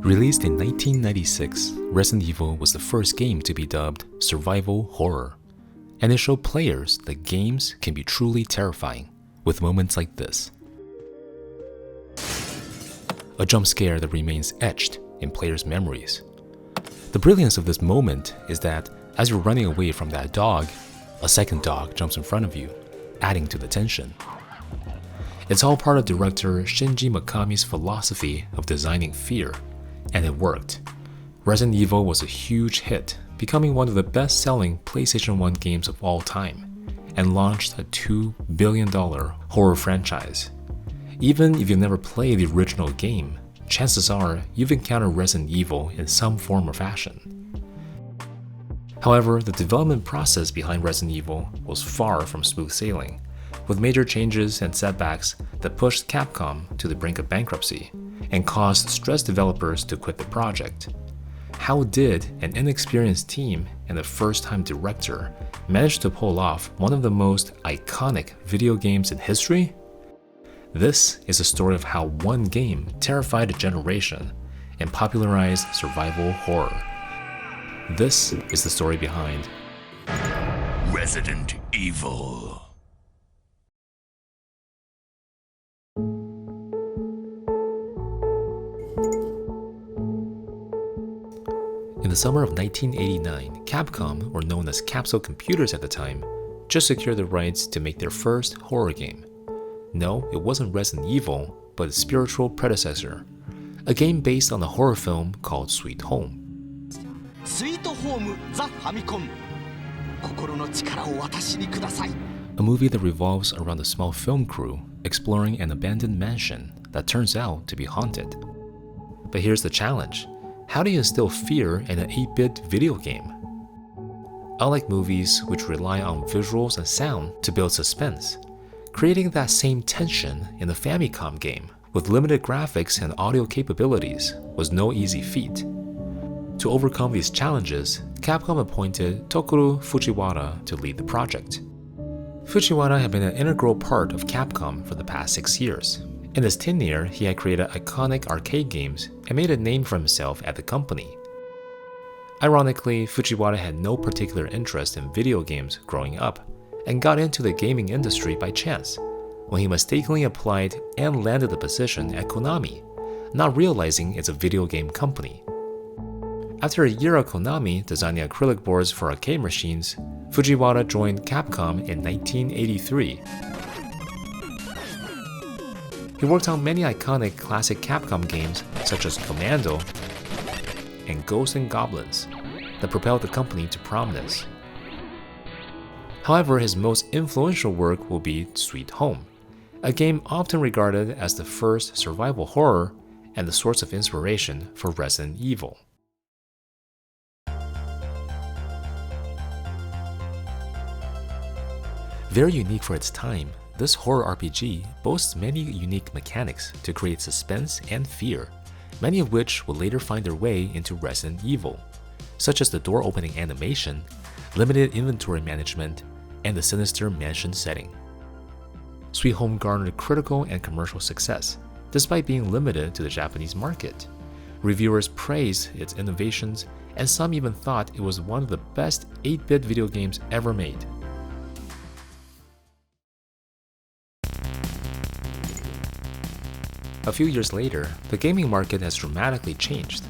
Released in 1996, Resident Evil was the first game to be dubbed survival horror, and it showed players that games can be truly terrifying, with moments like this. A jump scare that remains etched in players' memories. The brilliance of this moment is that as you're running away from that dog, a second dog jumps in front of you, adding to the tension. It's all part of director Shinji Mikami's philosophy of designing fear, and it worked. Resident Evil was a huge hit, becoming one of the best-selling PlayStation 1 games of all time, and launched a $2 billion horror franchise. Even if you've never played the original game, chances are you've encountered Resident Evil in some form or fashion. However, the development process behind Resident Evil was far from smooth sailing, with major changes and setbacks that pushed Capcom to the brink of bankruptcy and caused stressed developers to quit the project. How did an inexperienced team and a first-time director manage to pull off one of the most iconic video games in history? This is a story of how one game terrified a generation and popularized survival horror. This is the story behind Resident Evil. In the summer of 1989, Capcom, or known as Capsule Computers at the time, just secured the rights to make their first horror game. No, it wasn't Resident Evil, but its spiritual predecessor, a game based on a horror film called Sweet Home. A movie that revolves around a small film crew exploring an abandoned mansion that turns out to be haunted. But here's the challenge. How do you instill fear in an 8-bit video game? Unlike movies which rely on visuals and sound to build suspense, creating that same tension in a Famicom game with limited graphics and audio capabilities was no easy feat. To overcome these challenges, Capcom appointed Tokuro Fujiwara to lead the project. Fujiwara had been an integral part of Capcom for the past 6 years. In his tenure, he had created iconic arcade games and made a name for himself at the company. Ironically, Fujiwara had no particular interest in video games growing up and got into the gaming industry by chance when he mistakenly applied and landed the position at Konami, not realizing it's a video game company. After a year at Konami designing acrylic boards for arcade machines, Fujiwara joined Capcom in 1983. He worked on many iconic classic Capcom games such as Commando and Ghosts and Goblins that propelled the company to prominence. However, his most influential work will be Sweet Home, a game often regarded as the first survival horror and the source of inspiration for Resident Evil. Very unique for its time, this horror RPG boasts many unique mechanics to create suspense and fear, many of which will later find their way into Resident Evil, such as the door-opening animation, limited inventory management, and the sinister mansion setting. Sweet Home garnered critical and commercial success, despite being limited to the Japanese market. Reviewers praised its innovations, and some even thought it was one of the best 8-bit video games ever made. A few years later, the gaming market has dramatically changed.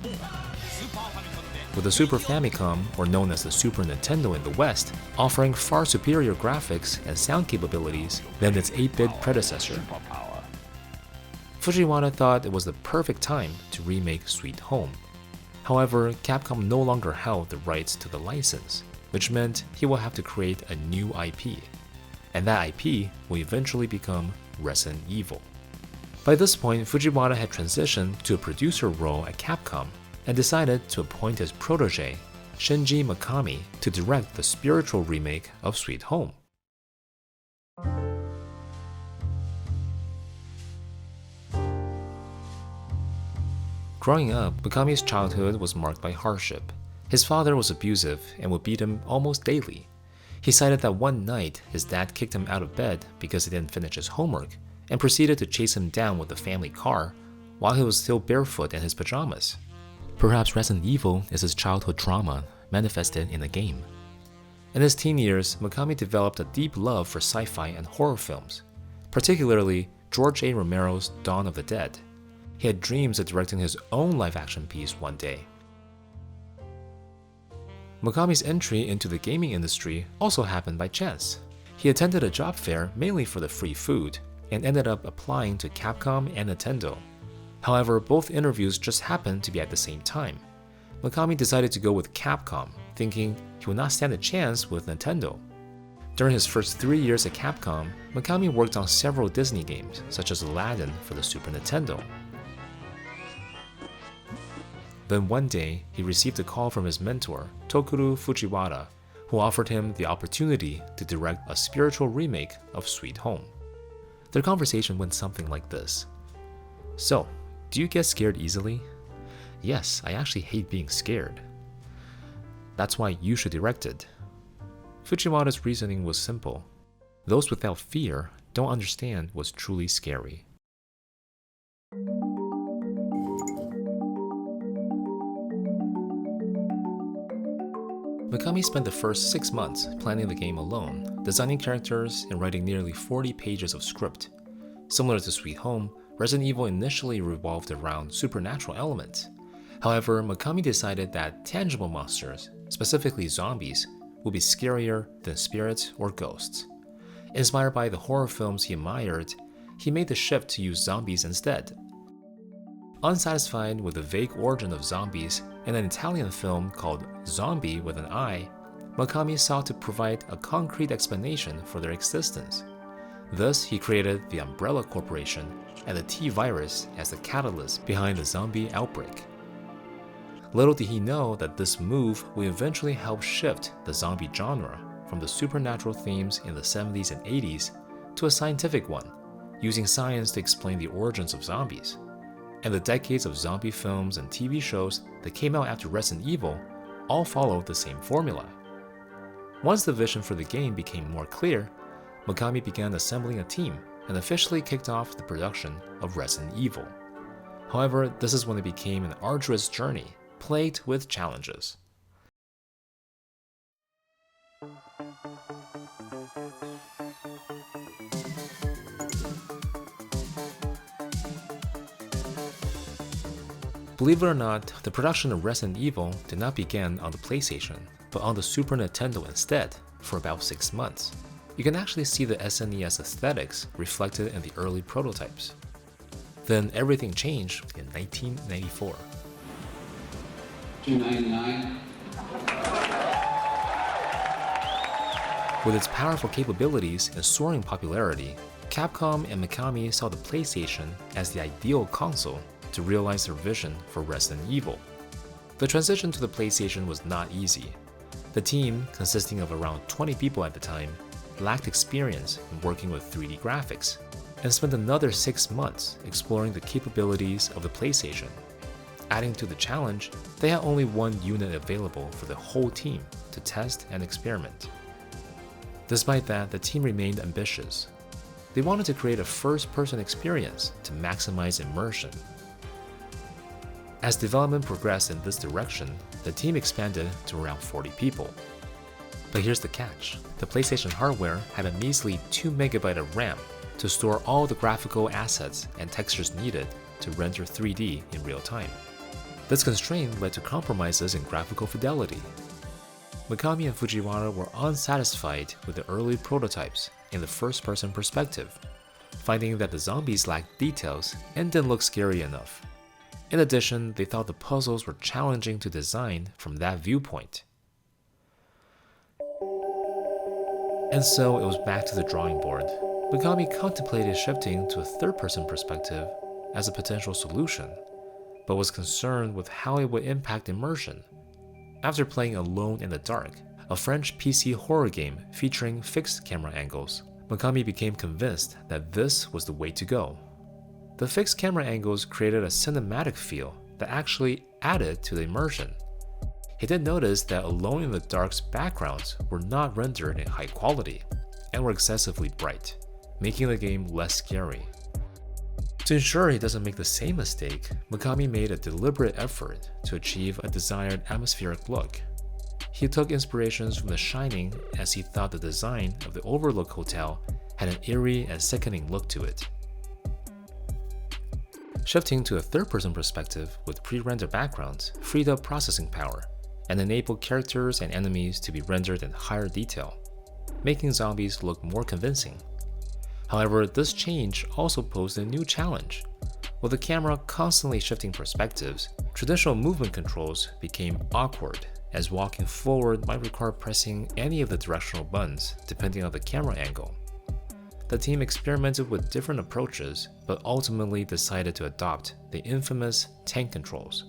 With the Super Famicom, or known as the Super Nintendo in the West, offering far superior graphics and sound capabilities than its 8-bit predecessor. Fujiwara thought it was the perfect time to remake Sweet Home. However, Capcom no longer held the rights to the license, which meant he will have to create a new IP, and that IP will eventually become Resident Evil. By this point, Fujiwara had transitioned to a producer role at Capcom and decided to appoint his protege, Shinji Mikami, to direct the spiritual remake of Sweet Home. Growing up, Mikami's childhood was marked by hardship. His father was abusive and would beat him almost daily. He cited that one night his dad kicked him out of bed because he didn't finish his homework and proceeded to chase him down with the family car while he was still barefoot in his pajamas. Perhaps Resident Evil is his childhood trauma manifested in a game. In his teen years, Mikami developed a deep love for sci-fi and horror films, particularly George A. Romero's Dawn of the Dead. He had dreams of directing his own live-action piece one day. Mikami's entry into the gaming industry also happened by chance. He attended a job fair mainly for the free food and ended up applying to Capcom and Nintendo. However, both interviews just happened to be at the same time. Mikami decided to go with Capcom, thinking he would not stand a chance with Nintendo. During his first 3 years at Capcom, Mikami worked on several Disney games, such as Aladdin for the Super Nintendo. Then one day, he received a call from his mentor, Tokuro Fujiwara, who offered him the opportunity to direct a spiritual remake of Sweet Home. Their conversation went something like this. "So, do you get scared easily?" "Yes, I actually hate being scared." "That's why you should direct it." Fujiwara's reasoning was simple. Those without fear don't understand what's truly scary. Mikami spent the first 6 months planning the game alone, designing characters and writing nearly 40 pages of script. Similar to Sweet Home, Resident Evil initially revolved around supernatural elements. However, Mikami decided that tangible monsters, specifically zombies, would be scarier than spirits or ghosts. Inspired by the horror films he admired, he made the shift to use zombies instead. Unsatisfied with the vague origin of zombies in an Italian film called Zombie with an I, Mikami sought to provide a concrete explanation for their existence. Thus, he created the Umbrella Corporation and the T-Virus as the catalyst behind the zombie outbreak. Little did he know that this move would eventually help shift the zombie genre from the supernatural themes in the 70s and 80s to a scientific one, using science to explain the origins of zombies. And the decades of zombie films and TV shows that came out after Resident Evil all followed the same formula. Once the vision for the game became more clear, Mikami began assembling a team and officially kicked off the production of Resident Evil. However, this is when it became an arduous journey, plagued with challenges. Believe it or not, the production of Resident Evil did not begin on the PlayStation, but on the Super Nintendo instead, for about 6 months. You can actually see the SNES aesthetics reflected in the early prototypes. Then everything changed in 1994. $2.99. With its powerful capabilities and soaring popularity, Capcom and Mikami saw the PlayStation as the ideal console to realize their vision for Resident Evil. The transition to the PlayStation was not easy. The team, consisting of around 20 people at the time, lacked experience in working with 3D graphics, and spent another 6 months exploring the capabilities of the PlayStation. Adding to the challenge, they had only one unit available for the whole team to test and experiment. Despite that, the team remained ambitious. They wanted to create a first-person experience to maximize immersion. As development progressed in this direction, the team expanded to around 40 people. But here's the catch. The PlayStation hardware had a measly 2 MB of RAM to store all the graphical assets and textures needed to render 3D in real time. This constraint led to compromises in graphical fidelity. Mikami and Fujiwara were unsatisfied with the early prototypes in the first-person perspective, finding that the zombies lacked details and didn't look scary enough. In addition, they thought the puzzles were challenging to design from that viewpoint. And so it was back to the drawing board. Mikami contemplated shifting to a third-person perspective as a potential solution, but was concerned with how it would impact immersion. After playing Alone in the Dark, a French PC horror game featuring fixed camera angles, Mikami became convinced that this was the way to go. The fixed camera angles created a cinematic feel that actually added to the immersion. He did notice that Alone in the Dark's backgrounds were not rendered in high quality and were excessively bright, making the game less scary. To ensure he doesn't make the same mistake, Mikami made a deliberate effort to achieve a desired atmospheric look. He took inspirations from The Shining as he thought the design of the Overlook Hotel had an eerie and sickening look to it. Shifting to a third-person perspective with pre-rendered backgrounds freed up processing power and enabled characters and enemies to be rendered in higher detail, making zombies look more convincing. However, this change also posed a new challenge. With the camera constantly shifting perspectives, traditional movement controls became awkward, as walking forward might require pressing any of the directional buttons depending on the camera angle. The team experimented with different approaches, but ultimately decided to adopt the infamous tank controls.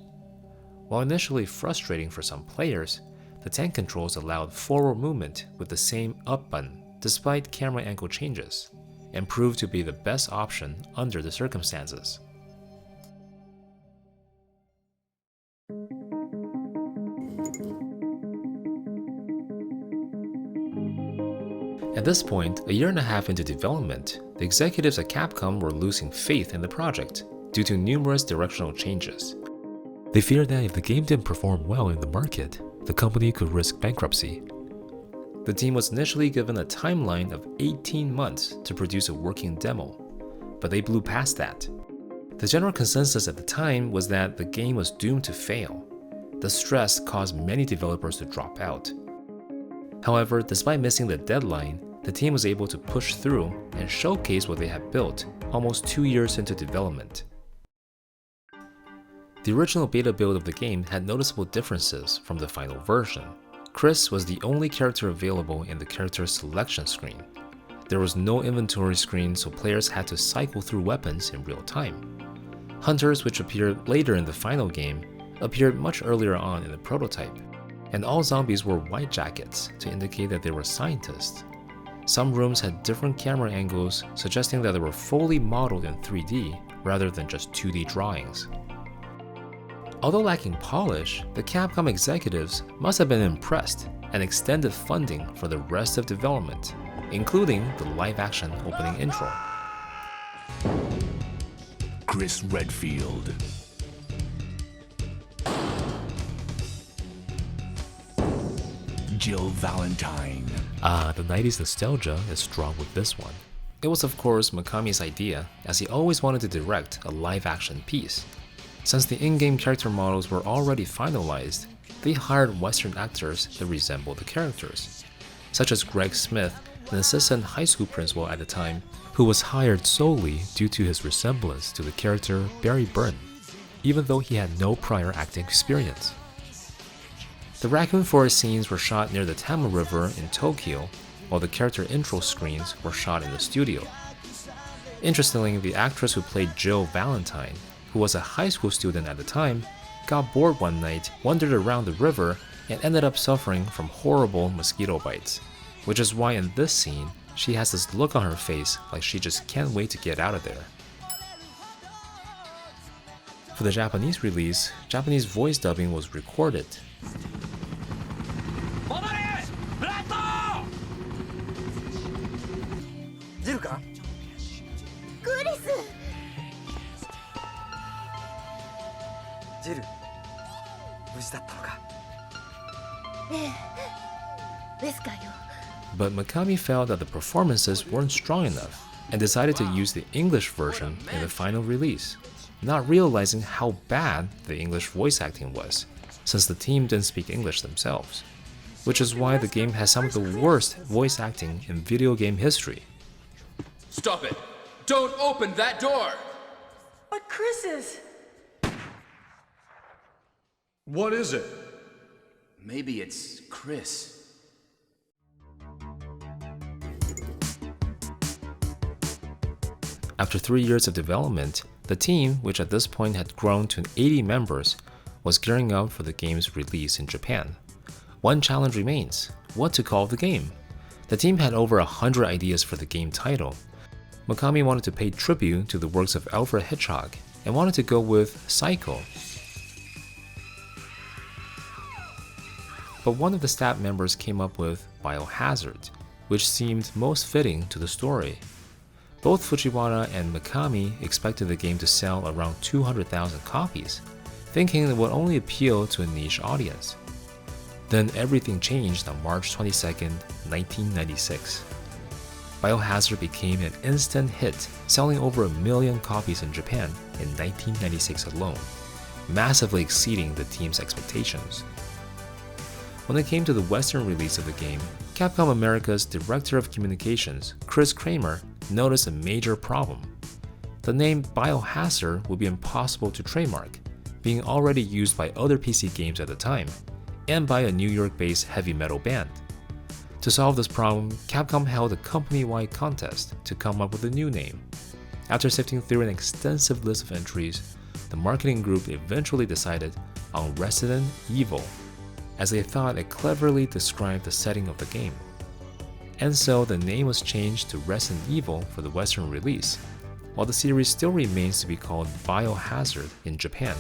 While initially frustrating for some players, the tank controls allowed forward movement with the same up button despite camera angle changes, and proved to be the best option under the circumstances. At this point, a year and a half into development, the executives at Capcom were losing faith in the project due to numerous directional changes. They feared that if the game didn't perform well in the market, the company could risk bankruptcy. The team was initially given a timeline of 18 months to produce a working demo, but they blew past that. The general consensus at the time was that the game was doomed to fail. The stress caused many developers to drop out. However, despite missing the deadline, the team was able to push through and showcase what they had built almost 2 years into development. The original beta build of the game had noticeable differences from the final version. Chris was the only character available in the character selection screen. There was no inventory screen, so players had to cycle through weapons in real time. Hunters, which appeared later in the final game, appeared much earlier on in the prototype. And all zombies wore white jackets to indicate that they were scientists. Some rooms had different camera angles, suggesting that they were fully modeled in 3D rather than just 2D drawings. Although lacking polish, the Capcom executives must have been impressed and extended funding for the rest of development, including the live-action opening intro. Chris Redfield. Jill Valentine. The 90s nostalgia is strong with this one. It was of course Mikami's idea, as he always wanted to direct a live-action piece. Since the in-game character models were already finalized, they hired Western actors that resembled the characters, such as Greg Smith, an assistant high school principal at the time, who was hired solely due to his resemblance to the character Barry Byrne, even though he had no prior acting experience. The raccoon forest scenes were shot near the Tama River in Tokyo, while the character intro screens were shot in the studio. Interestingly, the actress who played Jill Valentine, who was a high school student at the time, got bored one night, wandered around the river, and ended up suffering from horrible mosquito bites, which is why in this scene, she has this look on her face like she just can't wait to get out of there. For the Japanese release, Japanese voice dubbing was recorded. But Mikami felt that the performances weren't strong enough and decided to use the English version in the final release, not realizing how bad the English voice acting was, since the team didn't speak English themselves, which is why the game has some of the worst voice acting in video game history. Stop it! Don't open that door! But Chris is... What is it? Maybe it's Chris. After 3 years of development, the team, which at this point had grown to 80 members, was gearing up for the game's release in Japan. One challenge remains: what to call the game. The team had over 100 ideas for the game title. Mikami wanted to pay tribute to the works of Alfred Hitchcock and wanted to go with Psycho. But one of the staff members came up with Biohazard, which seemed most fitting to the story. Both Fujiwara and Mikami expected the game to sell around 200,000 copies, thinking it would only appeal to a niche audience. Then everything changed on March 22, 1996. Biohazard became an instant hit, selling over 1 million copies in Japan in 1996 alone, massively exceeding the team's expectations. When it came to the Western release of the game, Capcom America's Director of Communications, Chris Kramer, noticed a major problem. The name Biohazard would be impossible to trademark, being already used by other PC games at the time, and by a New York-based heavy metal band. To solve this problem, Capcom held a company-wide contest to come up with a new name. After sifting through an extensive list of entries, the marketing group eventually decided on Resident Evil, as they thought it cleverly described the setting of the game. And so the name was changed to Resident Evil for the Western release, while the series still remains to be called Biohazard in Japan.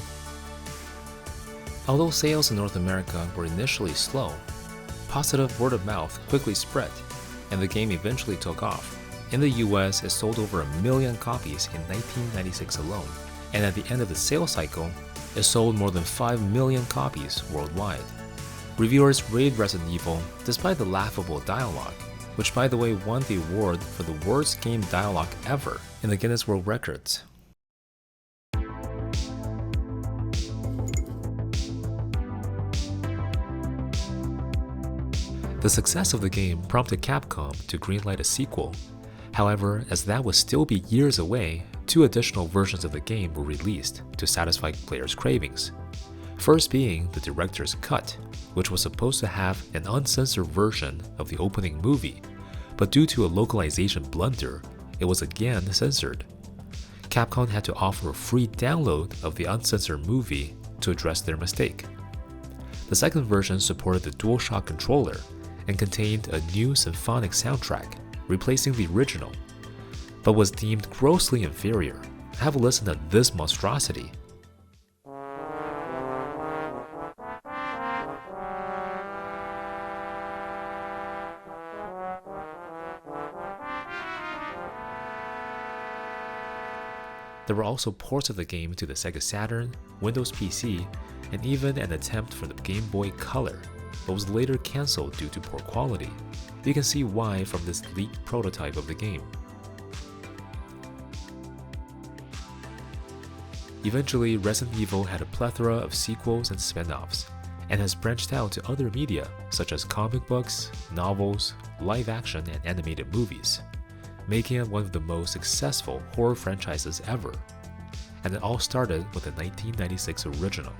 Although sales in North America were initially slow, positive word of mouth quickly spread, and the game eventually took off. In the US, it sold over 1 million copies in 1996 alone, and at the end of the sales cycle, it sold more than 5 million copies worldwide. Reviewers raved Resident Evil despite the laughable dialogue, which by the way won the award for the worst game dialogue ever in the Guinness World Records. The success of the game prompted Capcom to greenlight a sequel. However, as that would still be years away, 2 additional versions of the game were released to satisfy players' cravings. First being the director's cut, which was supposed to have an uncensored version of the opening movie, but due to a localization blunder, it was again censored. Capcom had to offer a free download of the uncensored movie to address their mistake. The second version supported the DualShock controller and contained a new symphonic soundtrack, replacing the original, but was deemed grossly inferior. Have a listen to this monstrosity. There were also ports of the game to the Sega Saturn, Windows PC, and even an attempt for the Game Boy Color, but was later cancelled due to poor quality. You can see why from this leaked prototype of the game. Eventually, Resident Evil had a plethora of sequels and spin-offs, and has branched out to other media such as comic books, novels, live action, and animated movies, making it one of the most successful horror franchises ever. And it all started with the 1996 original.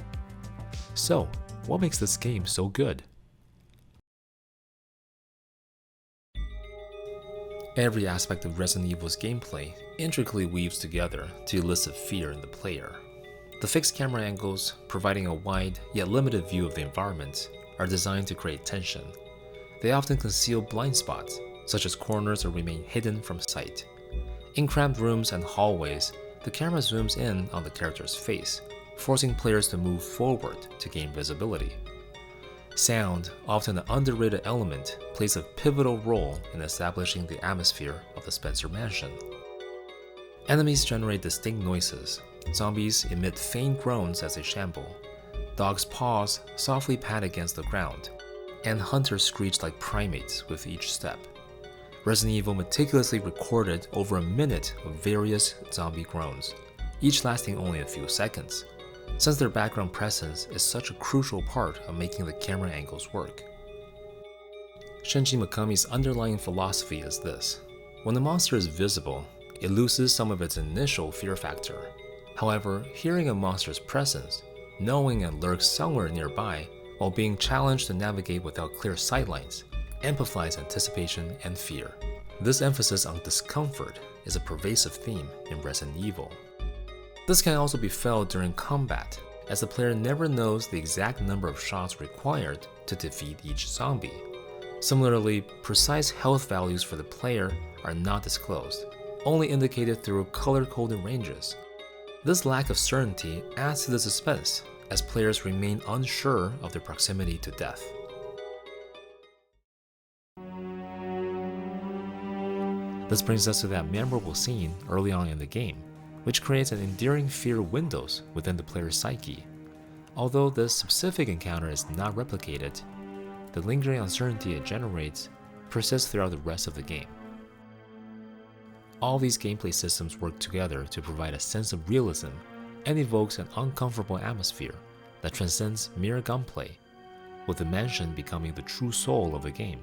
So, what makes this game so good? Every aspect of Resident Evil's gameplay intricately weaves together to elicit fear in the player. The fixed camera angles, providing a wide yet limited view of the environment, are designed to create tension. They often conceal blind spots, such as corners that remain hidden from sight. In cramped rooms and hallways, the camera zooms in on the character's face, forcing players to move forward to gain visibility. Sound, often an underrated element, plays a pivotal role in establishing the atmosphere of the Spencer Mansion. Enemies generate distinct noises. Zombies emit faint groans as they shamble. Dogs' paws softly pat against the ground, and hunters screech like primates with each step. Resident Evil meticulously recorded over a minute of various zombie groans, each lasting only a few seconds, since their background presence is such a crucial part of making the camera angles work. Shinji Mikami's underlying philosophy is this: when the monster is visible, it loses some of its initial fear factor. However, hearing a monster's presence, knowing it lurks somewhere nearby, while being challenged to navigate without clear sightlines, amplifies anticipation and fear. This emphasis on discomfort is a pervasive theme in Resident Evil. This can also be felt during combat, as the player never knows the exact number of shots required to defeat each zombie. Similarly, precise health values for the player are not disclosed, only indicated through color-coded ranges. This lack of certainty adds to the suspense, as players remain unsure of their proximity to death. This brings us to that memorable scene early on in the game, which creates an endearing fear windows within the player's psyche. Although this specific encounter is not replicated, the lingering uncertainty it generates persists throughout the rest of the game. All these gameplay systems work together to provide a sense of realism and evokes an uncomfortable atmosphere that transcends mere gunplay, with the mansion becoming the true soul of the game.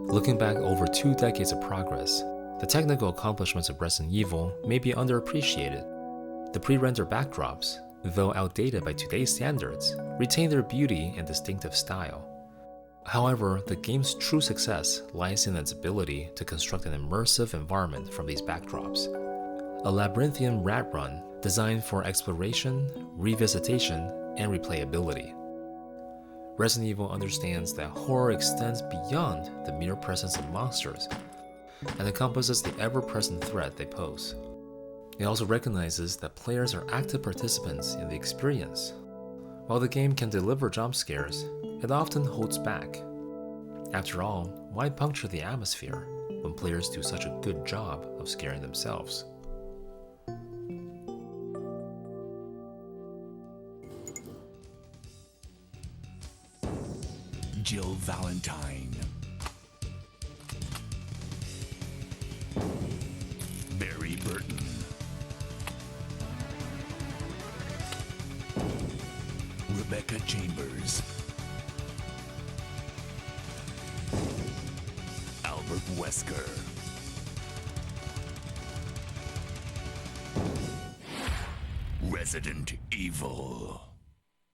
Looking back over 2 decades of progress, the technical accomplishments of Resident Evil may be underappreciated. The pre-rendered backdrops, though outdated by today's standards, retain their beauty and distinctive style. However, the game's true success lies in its ability to construct an immersive environment from these backdrops. A labyrinthian rat run designed for exploration, revisitation, and replayability. Resident Evil understands that horror extends beyond the mere presence of monsters and encompasses the ever-present threat they pose. It also recognizes that players are active participants in the experience. While the game can deliver jump scares, it often holds back. After all, why puncture the atmosphere when players do such a good job of scaring themselves? Jill Valentine, Barry Burton, Rebecca Chambers, Albert Wesker, Resident Evil.